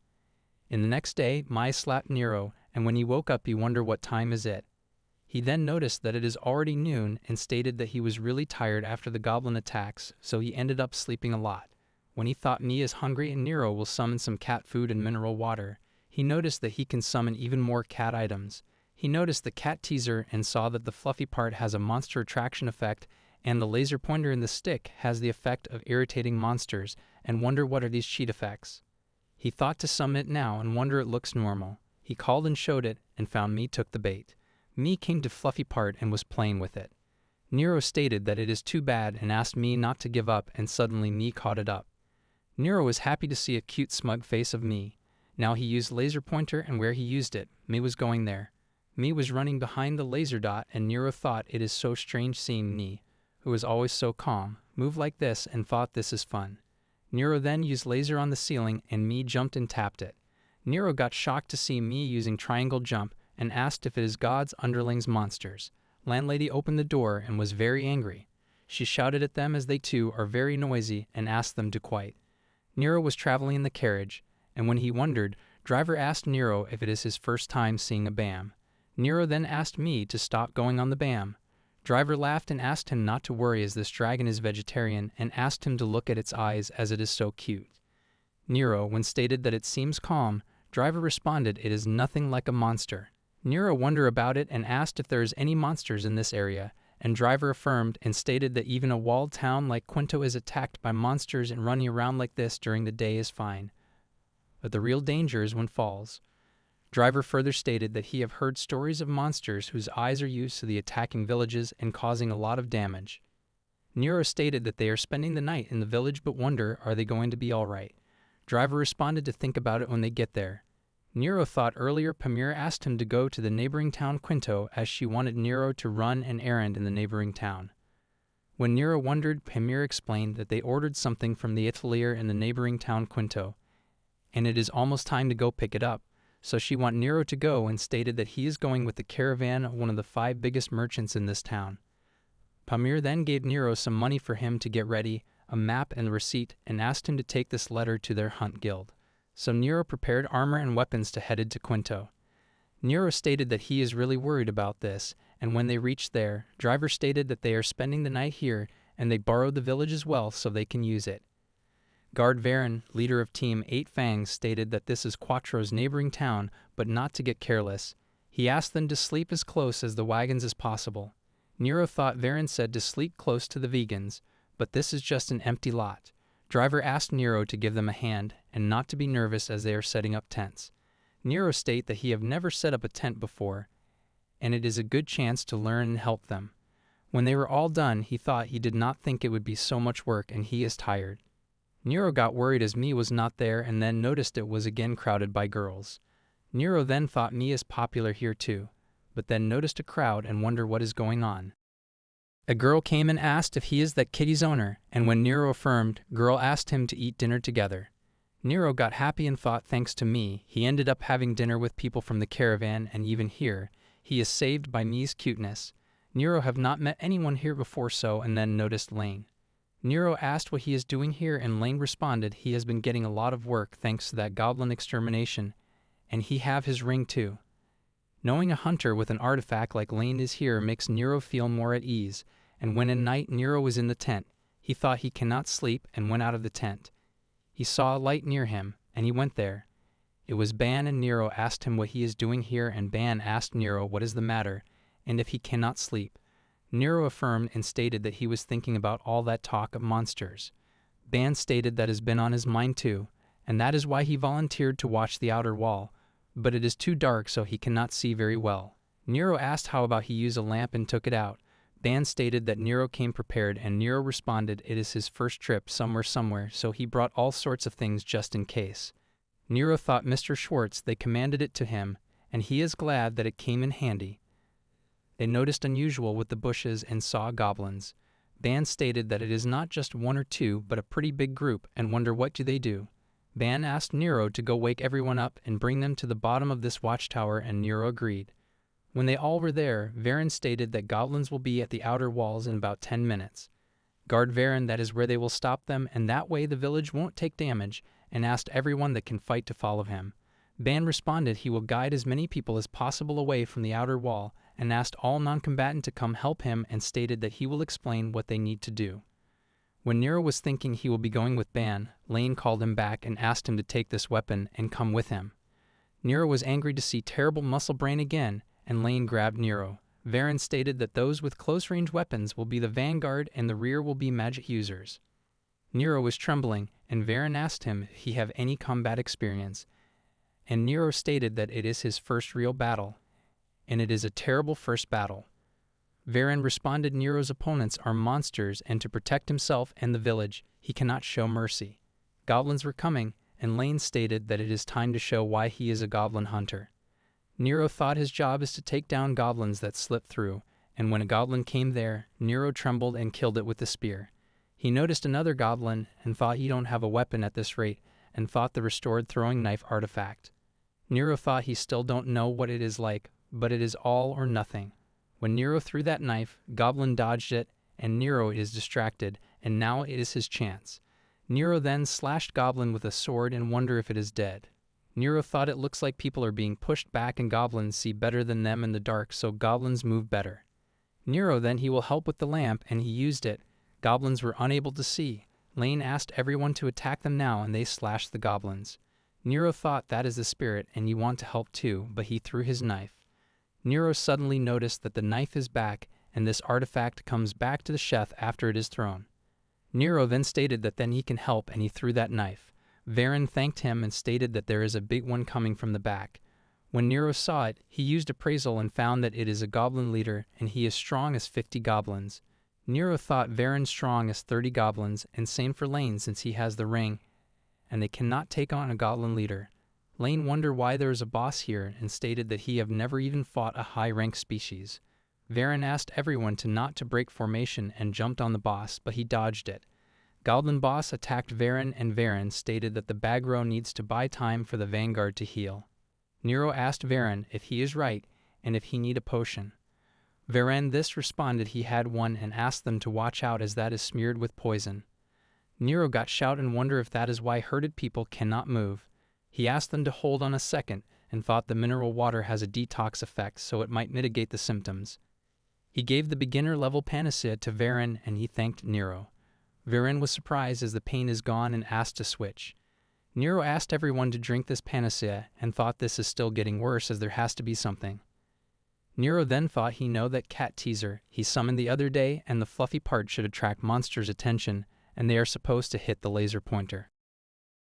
In the next day, Mai slapped Nero, and when he woke up he wondered what time is it. He then noticed that it is already noon and stated that he was really tired after the goblin attacks, so he ended up sleeping a lot. When he thought Mia is hungry and Nero will summon some cat food and mineral water, he noticed that he can summon even more cat items. He noticed the cat teaser and saw that the fluffy part has a monster attraction effect, and the laser pointer in the stick has the effect of irritating monsters, and wonder what are these cheat effects. He thought to summon it now and wonder it looks normal. He called and showed it, and found Me took the bait. Me came to fluffy part and was playing with it. Nero stated that it is too bad and asked Me not to give up, and suddenly Me caught it up. Nero was happy to see a cute smug face of Me. Now he used laser pointer, and where he used it, Me was going there. Me was running behind the laser dot, and Nero thought it is so strange seeing Me, who is always so calm, move like this, and thought this is fun. Nero then used laser on the ceiling, and Me jumped and tapped it. Nero got shocked to see Me using triangle jump, and asked if it is God's underlings monsters. Landlady opened the door and was very angry. She shouted at them as they too are very noisy and asked them to quiet. Nero was traveling in the carriage, and when he wondered, driver asked Nero if it is his first time seeing a BAM. Nero then asked Me to stop going on the BAM. Driver laughed and asked him not to worry as this dragon is vegetarian, and asked him to look at its eyes as it is so cute. Nero, when stated that it seems calm, driver responded it is nothing like a monster. Nero wondered about it and asked if there is any monsters in this area, and driver affirmed and stated that even a walled town like Quinto is attacked by monsters, and running around like this during the day is fine. But the real danger is when falls. Driver further stated that he have heard stories of monsters whose eyes are used to the attacking villages and causing a lot of damage. Nero stated that they are spending the night in the village but wonder are they going to be alright. Driver responded to think about it when they get there. Nero thought earlier Pamir asked him to go to the neighboring town Quinto as she wanted Nero to run an errand in the neighboring town. When Nero wondered, Pamir explained that they ordered something from the atelier in the neighboring town Quinto, and it is almost time to go pick it up, so she want Nero to go and stated that he is going with the caravan of one of the 5 biggest merchants in this town. Pamir then gave Nero some money for him to get ready, a map and a receipt, and asked him to take this letter to their hunt guild. So Nero prepared armor and weapons to headed to Quinto. Nero stated that he is really worried about this, and when they reached there, driver stated that they are spending the night here, and they borrowed the village as well so they can use it. Guard Varen, leader of Team 8 Fangs, stated that this is Quattro's neighboring town, but not to get careless. He asked them to sleep as close as the wagons as possible. Nero thought Varen said to sleep close to the vegans, but this is just an empty lot. Driver asked Nero to give them a hand, and not to be nervous as they are setting up tents. Nero state that he have never set up a tent before, and it is a good chance to learn and help them. When they were all done, he thought he did not think it would be so much work, and he is tired. Nero got worried as Me was not there, and then noticed it was again crowded by girls. Nero then thought Me is popular here too, but then noticed a crowd and wondered what is going on. A girl came and asked if he is that kitty's owner, and when Nero affirmed, girl asked him to eat dinner together. Nero got happy and thought thanks to Me, he ended up having dinner with people from the caravan, and even here, he is saved by Me's cuteness. Nero have not met anyone here before so, and then noticed Lane. Nero asked what he is doing here, and Lane responded he has been getting a lot of work thanks to that goblin extermination, and he have his ring too. Knowing a hunter with an artifact like Lane is here makes Nero feel more at ease, and when at night Nero was in the tent, he thought he cannot sleep and went out of the tent. He saw a light near him, and he went there. It was Ban, and Nero asked him what he is doing here, and Ban asked Nero what is the matter, and if he cannot sleep. Nero affirmed and stated that he was thinking about all that talk of monsters. Ban stated that has been on his mind too, and that is why he volunteered to watch the outer wall, but it is too dark so he cannot see very well. Nero asked how about he use a lamp and took it out. Ban stated that Nero came prepared, and Nero responded it is his first trip somewhere, so he brought all sorts of things just in case. Nero thought Mr. Schwartz they commanded it to him, and he is glad that it came in handy. They noticed unusual with the bushes and saw goblins. Ban stated that it is not just one or two, but a pretty big group, and wonder what do they do. Ban asked Nero to go wake everyone up and bring them to the bottom of this watchtower, and Nero agreed. When they all were there, Varen stated that goblins will be at the outer walls in about 10 minutes. Guard Varen, that is where they will stop them, and that way the village won't take damage, and asked everyone that can fight to follow him. Ban responded he will guide as many people as possible away from the outer wall, and asked all non-combatant to come help him, and stated that he will explain what they need to do. When Nero was thinking he will be going with Ban, Lane called him back and asked him to take this weapon and come with him. Nero was angry to see Terrible Muscle Brain again, and Lane grabbed Nero. Varen stated that those with close-range weapons will be the vanguard and the rear will be magic users. Nero was trembling, and Varen asked him if he have any combat experience, and Nero stated that it is his first real battle, and it is a terrible first battle. Varen responded Nero's opponents are monsters, and to protect himself and the village, he cannot show mercy. Goblins were coming, and Lane stated that it is time to show why he is a goblin hunter. Nero thought his job is to take down goblins that slip through, and when a goblin came there, Nero trembled and killed it with a spear. He noticed another goblin and thought he don't have a weapon at this rate, and fought the restored throwing knife artifact. Nero thought he still don't know what it is like, but it is all or nothing. When Nero threw that knife, Goblin dodged it, and Nero is distracted, and now it is his chance. Nero then slashed Goblin with a sword and wonder if it is dead. Nero thought it looks like people are being pushed back and goblins see better than them in the dark, so goblins move better. Nero then he will help with the lamp, and he used it. Goblins were unable to see. Lane asked everyone to attack them now, and they slashed the goblins. Nero thought that is the spirit, and you want to help too, but he threw his knife. Nero suddenly noticed that the knife is back, and this artifact comes back to the chef after it is thrown. Nero then stated that then he can help, and he threw that knife. Varen thanked him and stated that there is a big one coming from the back. When Nero saw it, he used appraisal and found that it is a goblin leader, and he is strong as 50 goblins. Nero thought Varen strong as 30 goblins, and same for Lane since he has the ring, and they cannot take on a goblin leader. Lane wondered why there is a boss here, and stated that he have never even fought a high-rank species. Varen asked everyone to not to break formation and jumped on the boss, but he dodged it. Goblin boss attacked Varen, and Varen stated that the Bagro needs to buy time for the vanguard to heal. Nero asked Varen if he is right, and if he need a potion. Varen this responded he had one, and asked them to watch out as that is smeared with poison. Nero got shout and wonder if that is why herded people cannot move. He asked them to hold on a second, and thought the mineral water has a detox effect, so it might mitigate the symptoms. He gave the beginner-level panacea to Varen, and he thanked Nero. Varen was surprised as the pain is gone and asked to switch. Nero asked everyone to drink this panacea, and thought this is still getting worse as there has to be something. Nero then thought he know that cat teaser he summoned the other day, and the fluffy part should attract monsters' attention, and they are supposed to hit the laser pointer.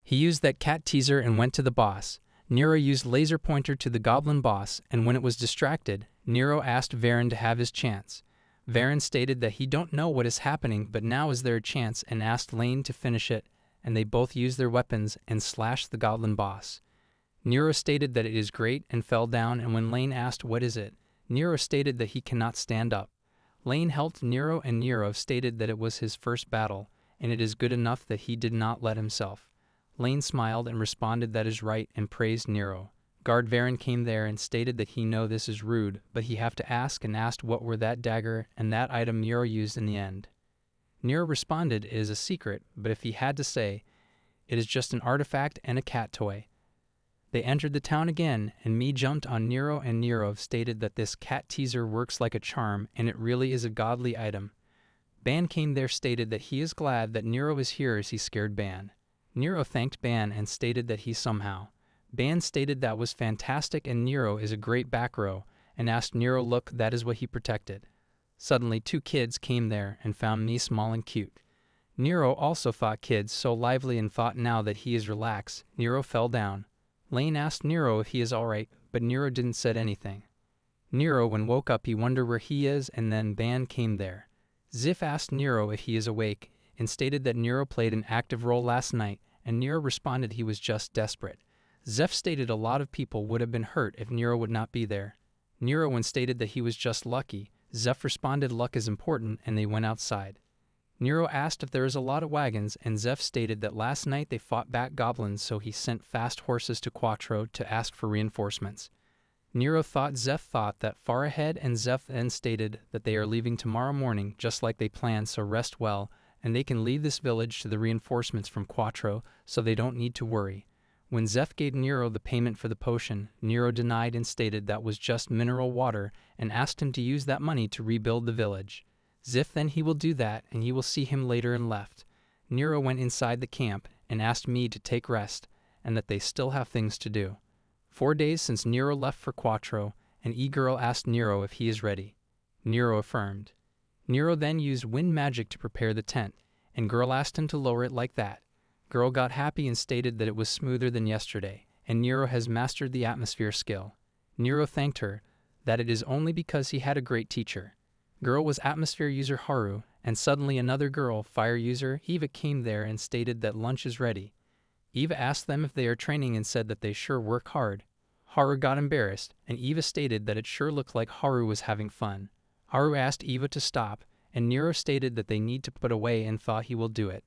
He used that cat teaser and went to the boss. Nero used laser pointer to the goblin boss, and when it was distracted, Nero asked Varen to have his chance. Varen stated that he don't know what is happening, but now is there a chance, and asked Lane to finish it, and they both used their weapons and slashed the goblin boss. Nero stated that it is great and fell down, and when Lane asked what is it, Nero stated that he cannot stand up. Lane helped Nero, and Nero stated that it was his first battle, and it is good enough that he did not let himself. Lane smiled and responded that is right and praised Nero. Guard Varen came there and stated that he know this is rude, but he have to ask, and asked what were that dagger and that item Nero used in the end. Nero responded it is a secret, but if he had to say, it is just an artifact and a cat toy. They entered the town again, and me jumped on Nero, and Nero stated that this cat teaser works like a charm, and it really is a godly item. Ban came there stated that he is glad that Nero is here as he scared Ban. Nero thanked Ban and stated that he somehow. Ban stated that was fantastic and Nero is a great back row, and asked Nero look that is what he protected. Suddenly 2 kids came there and found me small and cute. Nero also thought kids so lively and thought now that he is relaxed. Nero fell down. Lane asked Nero if he is alright, but Nero didn't said anything. Nero when woke up he wonder where he is, and then Ban came there. Ziff asked Nero if he is awake and stated that Nero played an active role last night, and Nero responded he was just desperate. Zeph stated a lot of people would have been hurt if Nero would not be there. Nero when stated that he was just lucky. Zeph responded luck is important, and they went outside. Nero asked if there is a lot of wagons, and Zeph stated that last night they fought back goblins, so he sent fast horses to Quattro to ask for reinforcements. Nero thought Zeph thought that far ahead, and Zeph then stated that they are leaving tomorrow morning just like they planned, so rest well, and they can leave this village to the reinforcements from Quattro, so they don't need to worry. When Zeph gave Nero the payment for the potion, Nero denied and stated that was just mineral water and asked him to use that money to rebuild the village. Ziff then he will do that, and you will see him later and left. Nero went inside the camp and asked me to take rest, and that they still have things to do. 4 days since Nero left for Quattro, and E-Girl asked Nero if he is ready. Nero affirmed. Nero then used wind magic to prepare the tent, and Girl asked him to lower it like that. Girl got happy and stated that it was smoother than yesterday, and Nero has mastered the atmosphere skill. Nero thanked her, that it is only because he had a great teacher. Girl was atmosphere user Haru, and suddenly another girl, fire user, Eva came there and stated that lunch is ready. Eva asked them if they are training and said that they sure work hard. Haru got embarrassed, and Eva stated that it sure looked like Haru was having fun. Haru asked Eva to stop, and Nero stated that they need to put away and thought he will do it.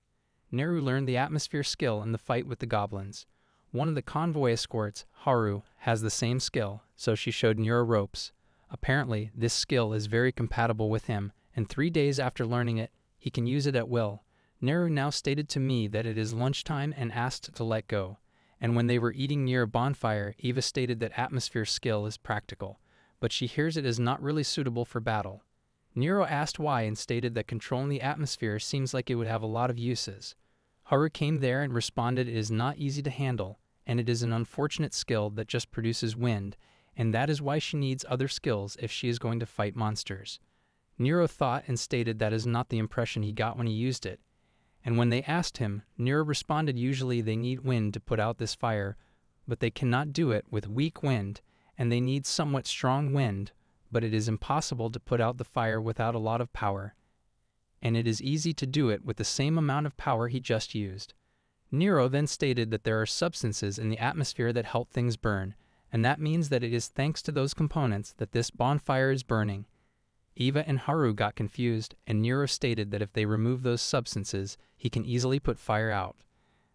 Nero learned the atmosphere skill in the fight with the goblins. One of the convoy escorts, Haru, has the same skill, so she showed Nero ropes. Apparently, this skill is very compatible with him, and 3 days after learning it, he can use it at will. Nero now stated to me that it is lunchtime and asked to let go. And when they were eating near a bonfire, Eva stated that atmosphere skill is practical, but she hears it is not really suitable for battle. Nero asked why and stated that controlling the atmosphere seems like it would have a lot of uses. Haru came there and responded it is not easy to handle, and it is an unfortunate skill that just produces wind, and that is why she needs other skills if she is going to fight monsters. Nero thought and stated that is not the impression he got when he used it. And when they asked him, Nero responded usually they need wind to put out this fire, but they cannot do it with weak wind, and they need somewhat strong wind, but it is impossible to put out the fire without a lot of power. And it is easy to do it with the same amount of power he just used. Nero then stated that there are substances in the atmosphere that help things burn, and that means that it is thanks to those components that this bonfire is burning. Eva and Haru got confused, and Nero stated that if they remove those substances, he can easily put fire out.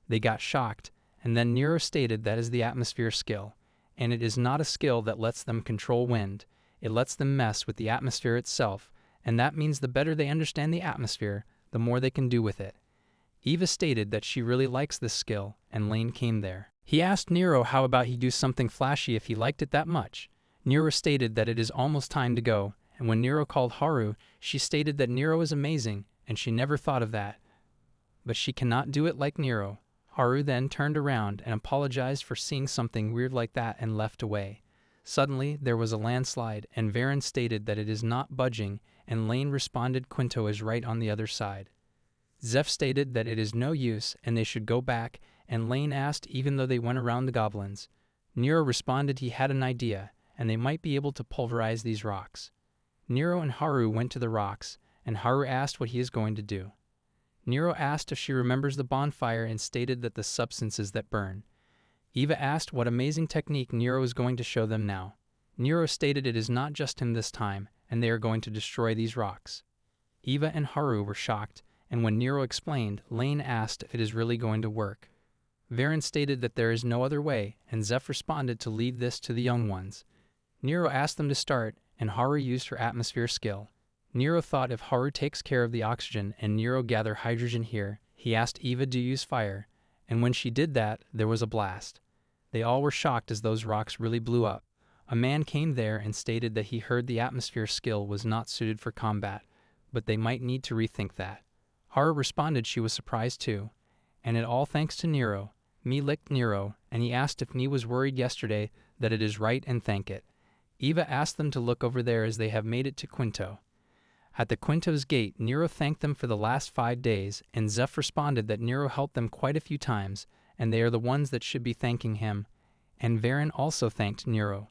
They got shocked, and then Nero stated that is the atmosphere skill, and it is not a skill that lets them control wind. It lets them mess with the atmosphere itself, and that means the better they understand the atmosphere, the more they can do with it. Eva stated that she really likes this skill, and Lane came there. He asked Nero how about he do something flashy if he liked it that much. Nero stated that it is almost time to go, and when Nero called Haru, she stated that Nero is amazing, and she never thought of that. But she cannot do it like Nero. Haru then turned around and apologized for seeing something weird like that and left away. Suddenly, there was a landslide, and Varen stated that it is not budging, and Lane responded Quinto is right on the other side. Zeph stated that it is no use, and they should go back, and Lane asked even though they went around the goblins. Nero responded he had an idea, and they might be able to pulverize these rocks. Nero and Haru went to the rocks, and Haru asked what he is going to do. Nero asked if she remembers the bonfire and stated that the substances that burn. Eva asked what amazing technique Nero is going to show them now. Nero stated it is not just him this time, and they are going to destroy these rocks. Eva and Haru were shocked, and when Nero explained, Lane asked if it is really going to work. Varen stated that there is no other way, and Zeph responded to leave this to the young ones. Nero asked them to start, and Haru used her atmosphere skill. Nero thought if Haru takes care of the oxygen and Nero gather hydrogen here, he asked Eva to use fire, and when she did that, there was a blast. They all were shocked as those rocks really blew up. A man came there and stated that he heard the atmosphere skill was not suited for combat, but they might need to rethink that. Haru responded she was surprised too, and it all thanks to Nero. Me licked Nero, and he asked if me was worried yesterday that it is right and thank it. Eva asked them to look over there as they have made it to Quinto. At the Quinto's gate, Nero thanked them for the last 5 days, and Zeph responded that Nero helped them quite a few times, and they are the ones that should be thanking him, and Varen also thanked Nero.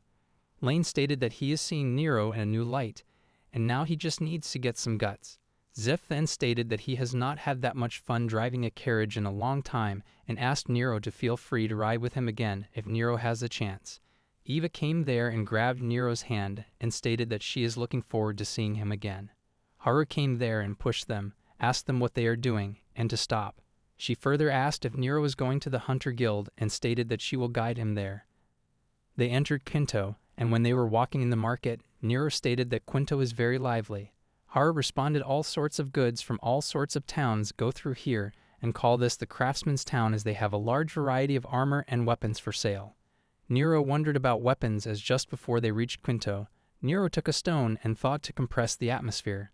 Lane stated that he is seeing Nero in a new light, and now he just needs to get some guts. Zeph then stated that he has not had that much fun driving a carriage in a long time and asked Nero to feel free to ride with him again if Nero has a chance. Eva came there and grabbed Nero's hand and stated that she is looking forward to seeing him again. Haru came there and pushed them, asked them what they are doing, and to stop. She further asked if Nero is going to the Hunter Guild and stated that she will guide him there. They entered Quinto, and when they were walking in the market, Nero stated that Quinto is very lively. Haru responded all sorts of goods from all sorts of towns go through here and call this the craftsman's town as they have a large variety of armor and weapons for sale. Nero wondered about weapons as just before they reached Quinto, Nero took a stone and thought to compress the atmosphere.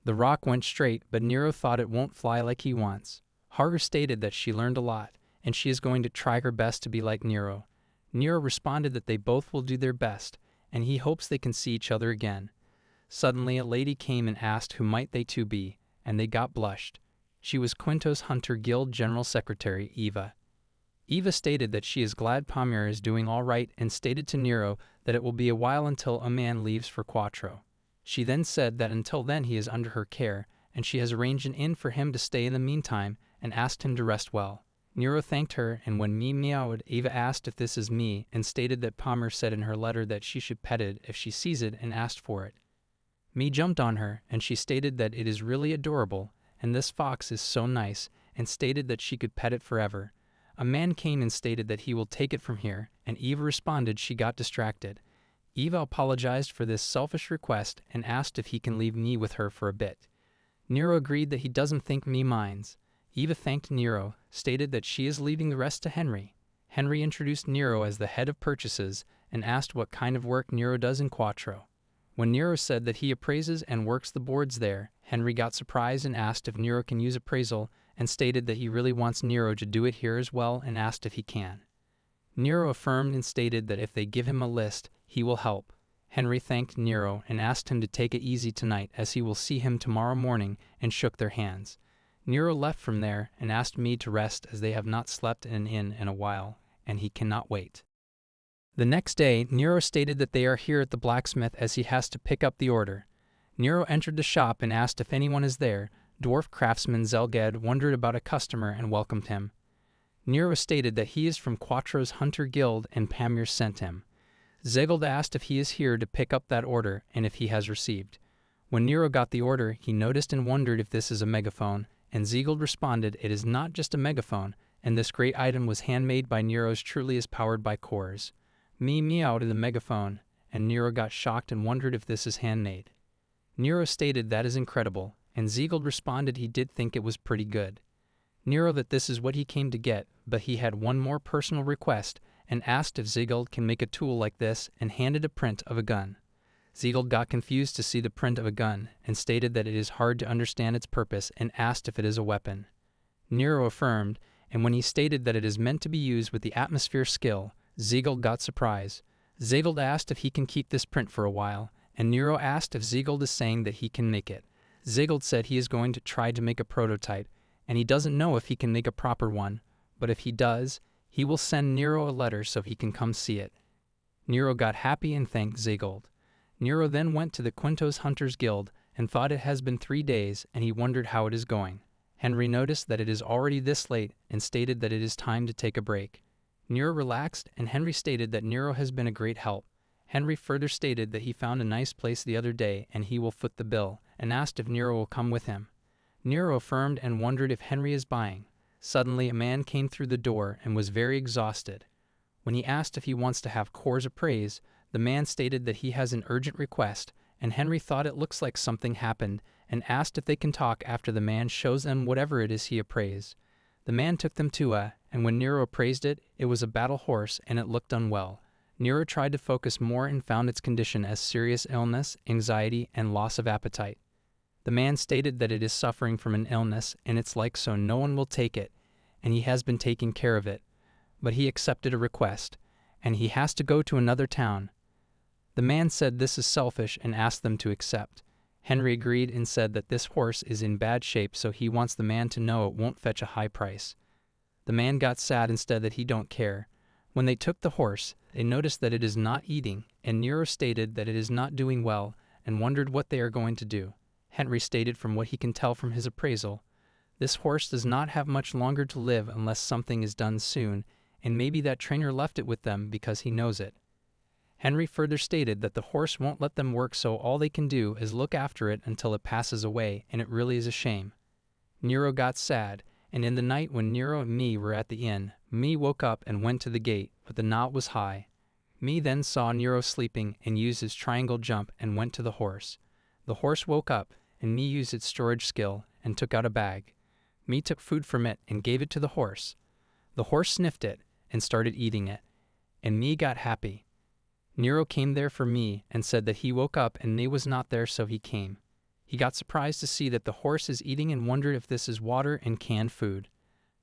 The rock went straight, but Nero thought it won't fly like he wants. Haru stated that she learned a lot, and she is going to try her best to be like Nero. Nero responded that they both will do their best, and he hopes they can see each other again. Suddenly a lady came and asked who might they two be, and they got blushed. She was Quinto's Hunter Guild General Secretary, Eva. Eva stated that she is glad Pamir is doing all right and stated to Nero that it will be a while until a man leaves for Quattro. She then said that until then he is under her care, and she has arranged an inn for him to stay in the meantime and asked him to rest well. Nero thanked her, and when me meowed, Eva asked if this is me and stated that Pamir said in her letter that she should pet it if she sees it and asked for it. Me jumped on her, and she stated that it is really adorable, and this fox is so nice, and stated that she could pet it forever. A man came and stated that he will take it from here, and Eva responded she got distracted. Eva apologized for this selfish request and asked if he can leave me with her for a bit. Nero agreed that he doesn't think me minds. Eva thanked Nero, stated that she is leaving the rest to Henry. Henry introduced Nero as the head of purchases and asked what kind of work Nero does in Quattro. When Nero said that he appraises and works the boards there, Henry got surprised and asked if Nero can use appraisal and stated that he really wants Nero to do it here as well and asked if he can. Nero affirmed and stated that if they give him a list, he will help. Henry thanked Nero and asked him to take it easy tonight as he will see him tomorrow morning and shook their hands. Nero left from there and asked me to rest as they have not slept in an inn in a while, and he cannot wait. The next day, Nero stated that they are here at the blacksmith as he has to pick up the order. Nero entered the shop and asked if anyone is there. Dwarf craftsman Zelged wondered about a customer and welcomed him. Nero stated that he is from Quattro's Hunter Guild and Pamir sent him. Zegald asked if he is here to pick up that order and if he has received. When Nero got the order, he noticed and wondered if this is a megaphone, and Zegald responded it is not just a megaphone, and this great item was handmade by Nero's truly is powered by cores. Me meowed the megaphone, and Nero got shocked and wondered if this is handmade. Nero stated that is incredible, and Zegald responded he did think it was pretty good. Nero that this is what he came to get, but he had one more personal request and asked if Zegald can make a tool like this and handed a print of a gun. Zegald got confused to see the print of a gun and stated that it is hard to understand its purpose and asked if it is a weapon. Nero affirmed, and when he stated that it is meant to be used with the atmosphere skill, Zegald got surprised. Zegald asked if he can keep this print for a while, and Nero asked if Zegald is saying that he can make it. Zegald said he is going to try to make a prototype, and he doesn't know if he can make a proper one, but if he does, he will send Nero a letter so he can come see it. Nero got happy and thanked Zegald. Nero then went to the Quinto's Hunters Guild and thought it has been 3 days, and he wondered how it is going. Henry noticed that it is already this late and stated that it is time to take a break. Nero relaxed, and Henry stated that Nero has been a great help. Henry further stated that he found a nice place the other day and he will foot the bill, and asked if Nero will come with him. Nero affirmed and wondered if Henry is buying. Suddenly a man came through the door and was very exhausted. When he asked if he wants to have cores appraised, the man stated that he has an urgent request, and Henry thought it looks like something happened and asked if they can talk after the man shows them whatever it is he appraised. The man took them to and when Nero appraised it, it was a battle horse and it looked unwell. Nero tried to focus more and found its condition as serious illness, anxiety, and loss of appetite. The man stated that it is suffering from an illness and it's like so no one will take it, and he has been taking care of it. But he accepted a request, and he has to go to another town. The man said this is selfish and asked them to accept. Henry agreed and said that this horse is in bad shape, so he wants the man to know it won't fetch a high price. The man got sad instead that he don't care. When they took the horse, they noticed that it is not eating, and Nero stated that it is not doing well and wondered what they are going to do. Henry stated from what he can tell from his appraisal, this horse does not have much longer to live unless something is done soon, and maybe that trainer left it with them because he knows it. Henry further stated that the horse won't let them work, so all they can do is look after it until it passes away, and it really is a shame. Nero got sad, and in the night when Nero and me were at the inn, me woke up and went to the gate, but the knot was high. Me then saw Nero sleeping and used his triangle jump and went to the horse. The horse woke up, and me used its storage skill and took out a bag. Me took food from it and gave it to the horse. The horse sniffed it and started eating it, and me got happy. Nero came there for me and said that he woke up and me was not there, so he came. He got surprised to see that the horse is eating and wondered if this is water and canned food.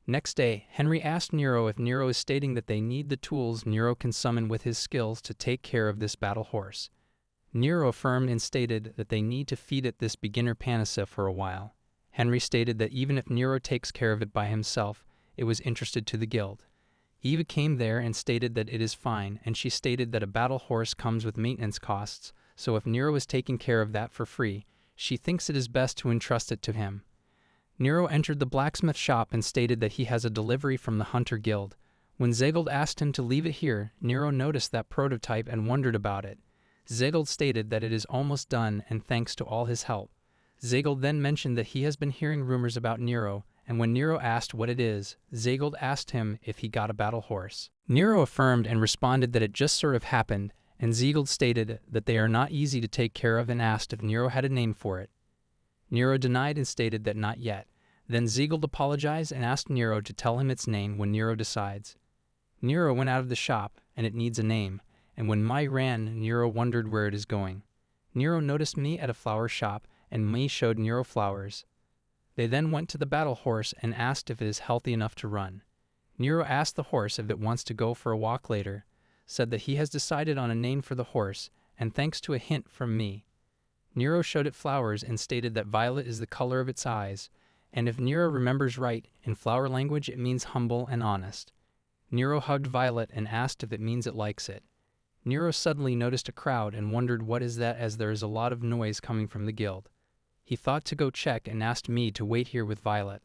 Next day, Henry asked Nero if Nero is stating that they need the tools Nero can summon with his skills to take care of this battle horse. Nero affirmed and stated that they need to feed it this beginner panacea for a while. Henry stated that even if Nero takes care of it by himself, it was interested to the guild. Eva came there and stated that it is fine, and she stated that a battle horse comes with maintenance costs, so if Nero is taking care of that for free, she thinks it is best to entrust it to him. Nero entered the blacksmith shop and stated that he has a delivery from the Hunter Guild. When Zegald asked him to leave it here, Nero noticed that prototype and wondered about it. Zegald stated that it is almost done and thanks to all his help. Zegald then mentioned that he has been hearing rumors about Nero, and when Nero asked what it is, Zegald asked him if he got a battle horse. Nero affirmed and responded that it just sort of happened, and Zegald stated that they are not easy to take care of and asked if Nero had a name for it. Nero denied and stated that not yet. Then Zegald apologized and asked Nero to tell him its name when Nero decides. Nero went out of the shop, and it needs a name, and when Mai ran, Nero wondered where it is going. Nero noticed me at a flower shop, and me showed Nero flowers. They then went to the battle horse and asked if it is healthy enough to run. Nero asked the horse if it wants to go for a walk later, said that he has decided on a name for the horse, and thanks to a hint from me. Nero showed it flowers and stated that violet is the color of its eyes, and if Nero remembers right, in flower language it means humble and honest. Nero hugged Violet and asked if it means it likes it. Nero suddenly noticed a crowd and wondered what is that, as there is a lot of noise coming from the guild. He thought to go check and asked me to wait here with Violet.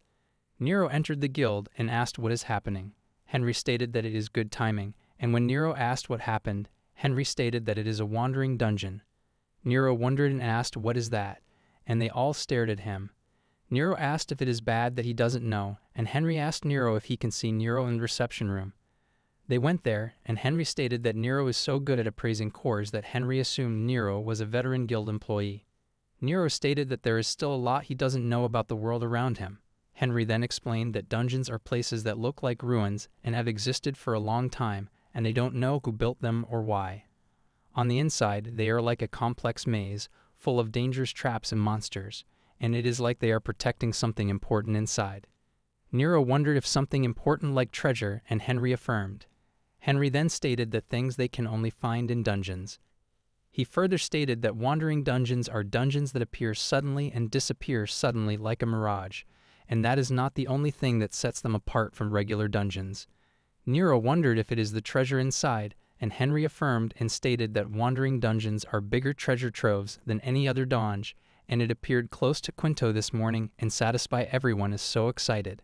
Nero entered the guild and asked what is happening. Henry stated that it is good timing, and when Nero asked what happened, Henry stated that it is a wandering dungeon. Nero wondered and asked what is that, and they all stared at him. Nero asked if it is bad that he doesn't know, and Henry asked Nero if he can see Nero in the reception room. They went there, and Henry stated that Nero is so good at appraising cores that Henry assumed Nero was a veteran guild employee. Nero stated that there is still a lot he doesn't know about the world around him. Henry then explained that dungeons are places that look like ruins and have existed for a long time, and they don't know who built them or why. On the inside, they are like a complex maze, full of dangerous traps and monsters, and it is like they are protecting something important inside. Nero wondered if something important like treasure, and Henry affirmed. Henry then stated that things they can only find in dungeons. He further stated that wandering dungeons are dungeons that appear suddenly and disappear suddenly like a mirage, and that is not the only thing that sets them apart from regular dungeons. Nero wondered if it is the treasure inside, and Henry affirmed and stated that wandering dungeons are bigger treasure troves than any other donge, and it appeared close to Quinto this morning and satisfy everyone is so excited.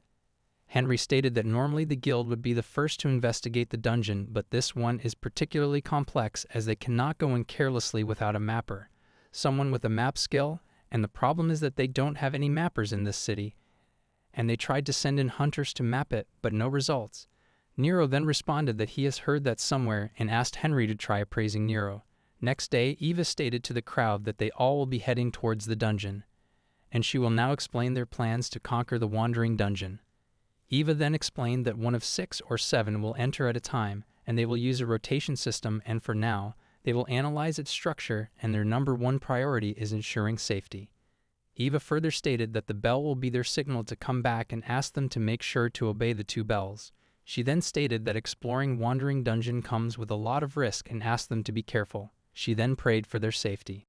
Henry stated that normally the guild would be the first to investigate the dungeon, but this one is particularly complex as they cannot go in carelessly without a mapper, someone with a map skill, and the problem is that they don't have any mappers in this city, and they tried to send in hunters to map it, but no results. Nero then responded that he has heard that somewhere and asked Henry to try appraising Nero. Next day, Eva stated to the crowd that they all will be heading towards the dungeon, and she will now explain their plans to conquer the wandering dungeon. Eva then explained that one of 6 or 7 will enter at a time, and they will use a rotation system, and for now, they will analyze its structure, and their number 1 priority is ensuring safety. Eva further stated that the bell will be their signal to come back and ask them to make sure to obey the 2 bells. She then stated that exploring Wandering Dungeon comes with a lot of risk and asked them to be careful. She then prayed for their safety.